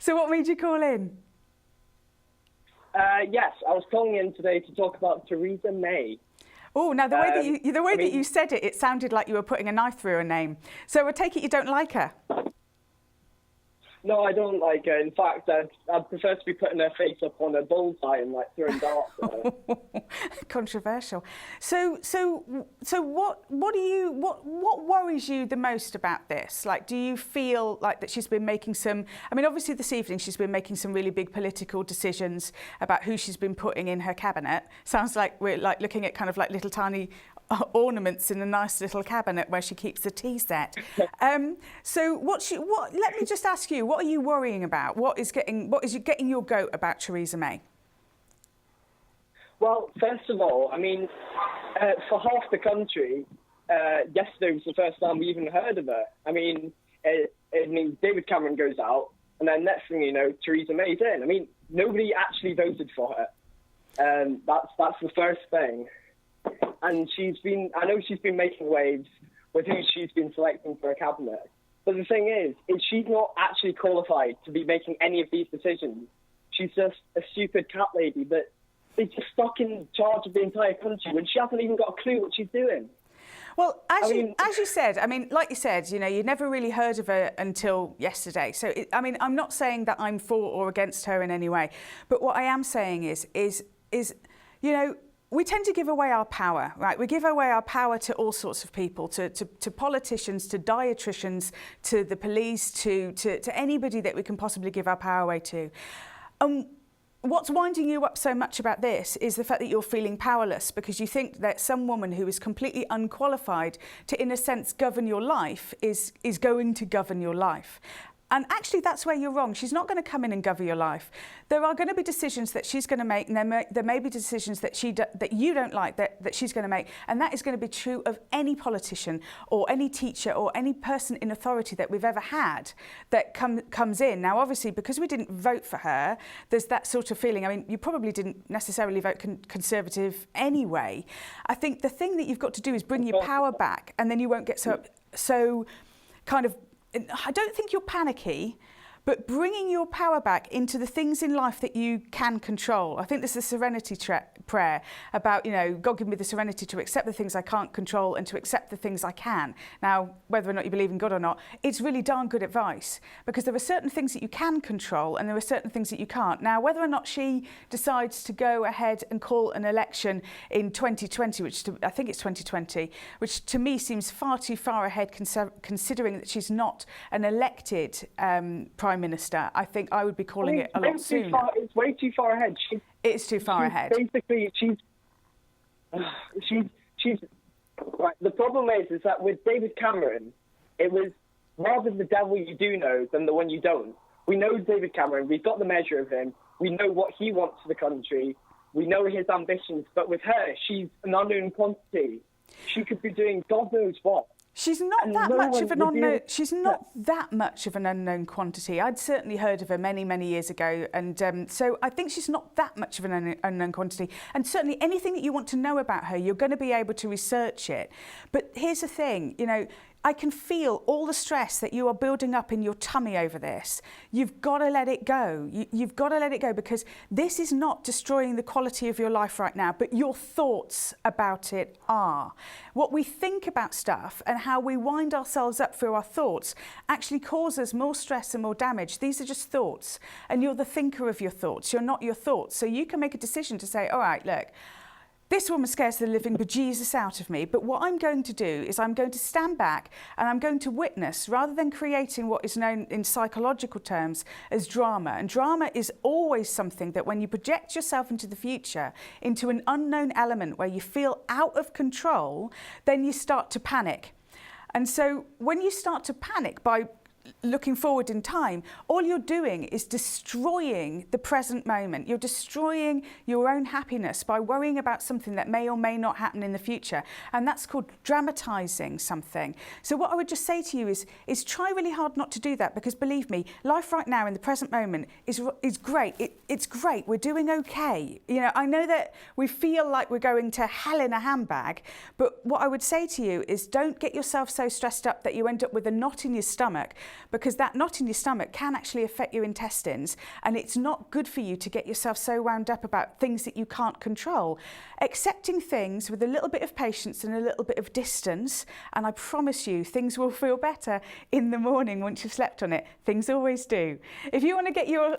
So what made you call in? Yes, I was calling in today to talk about Theresa May. Oh, now the way that you said it, it sounded like you were putting a knife through her name. So I take it you don't like her? No, I don't like her. In fact, I'd prefer to be putting her face up on a bullseye and like throwing darts at her. Controversial. So what worries you the most about this? Like, do you feel like that she's been making some? I mean, obviously this evening she's been making some really big political decisions about who she's been putting in her cabinet. Sounds like we're like looking at kind of like little tiny ornaments in a nice little cabinet where she keeps the tea set. So let me just ask you, what are you worrying about? What is getting your goat about Theresa May? Well, first of all, I mean, for half the country, yesterday was the first time we even heard of her. I mean, David Cameron goes out, and then next thing you know, Theresa May's in. I mean, nobody actually voted for her. That's the first thing. And I know she's been making waves with who she's been selecting for a cabinet. But the thing is she's not actually qualified to be making any of these decisions. She's just a stupid cat lady that is just stuck in charge of the entire country when she hasn't even got a clue what she's doing. Well, as you said, I mean, like you said, you know, you'd never really heard of her until yesterday. So, I mean, I'm not saying that I'm for or against her in any way. But what I am saying is, you know, we tend to give away our power, right? We give away our power to all sorts of people, to politicians, to dietitians, to the police, to anybody that we can possibly give our power away to. What's winding you up so much about this is the fact that you're feeling powerless because you think that some woman who is completely unqualified to, in a sense, govern your life is going to govern your life. And actually, that's where you're wrong. She's not going to come in and govern your life. There are going to be decisions that she's going to make, and there may be decisions that you don't like that she's going to make. And that is going to be true of any politician or any teacher or any person in authority that we've ever had that comes in. Now, obviously, because we didn't vote for her, there's that sort of feeling. I mean, you probably didn't necessarily vote Conservative anyway. I think the thing that you've got to do is bring your power back, and then you won't get so kind of. I don't think you're panicky, but bringing your power back into the things in life that you can control. I think there's a serenity prayer about, you know, God give me the serenity to accept the things I can't control and to accept the things I can. Now, whether or not you believe in God or not, it's really darn good advice because there are certain things that you can control and there are certain things that you can't. Now, whether or not she decides to go ahead and call an election in 2020, I think it's 2020, which to me seems far too far ahead considering that she's not an elected Prime Minister. I think I would be calling it a lot sooner. It's way too far ahead. It's too far ahead. Basically, she's right. The problem is that with David Cameron, it was rather the devil you do know than the one you don't. We know David Cameron. We've got the measure of him. We know what he wants for the country. We know his ambitions. But with her, she's an unknown quantity. She could be doing God knows what. She's not that much of an unknown. She's not that much of an unknown quantity. I'd certainly heard of her many, many years ago, and so I think she's not that much of an unknown quantity. And certainly, anything that you want to know about her, you're going to be able to research it. But here's the thing, you know. I can feel all the stress that you are building up in your tummy over this. You've got to let it go. You've got to let it go because this is not destroying the quality of your life right now, but your thoughts about it are. What we think about stuff and how we wind ourselves up through our thoughts actually causes more stress and more damage. These are just thoughts, and you're the thinker of your thoughts. You're not your thoughts. So you can make a decision to say, all right, look, this woman scares the living bejesus out of me, but what I'm going to do is I'm going to stand back and I'm going to witness rather than creating what is known in psychological terms as drama. And drama is always something that when you project yourself into the future, into an unknown element where you feel out of control, then you start to panic. And so when you start to panic by looking forward in time, all you're doing is destroying the present moment. You're destroying your own happiness by worrying about something that may or may not happen in the future. And that's called dramatising something. So what I would just say to you is try really hard not to do that because believe me, life right now in the present moment is great. It's great. We're doing okay. You know, I know that we feel like we're going to hell in a handbag, but what I would say to you is don't get yourself so stressed up that you end up with a knot in your stomach because that knot in your stomach can actually affect your intestines, and it's not good for you to get yourself so wound up about things that you can't control. Accepting things with a little bit of patience and a little bit of distance, and I promise you things will feel better in the morning once you've slept on it. Things always do. If you want to get your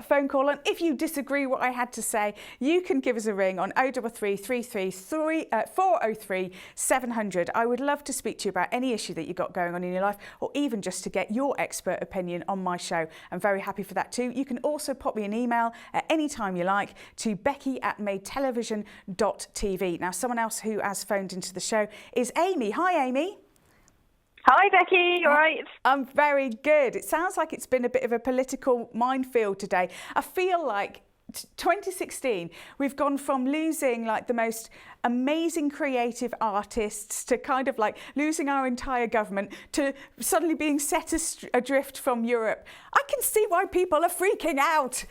phone call on, if you disagree what I had to say, you can give us a ring on 033 333 403 700. I would love to speak to you about any issue that you've got going on in your life, or even just to get your expert opinion on my show. I'm very happy for that too. You can also pop me an email at any time you like to becky@madetelevision.tv. Now, someone else who has phoned into the show is Amy. Hi, Amy. Hi, Becky. You all right? I'm very good. It sounds like it's been a bit of a political minefield today. I feel like 2016, we've gone from losing like the most amazing creative artists to kind of like losing our entire government to suddenly being set adrift from Europe. I can see why people are freaking out.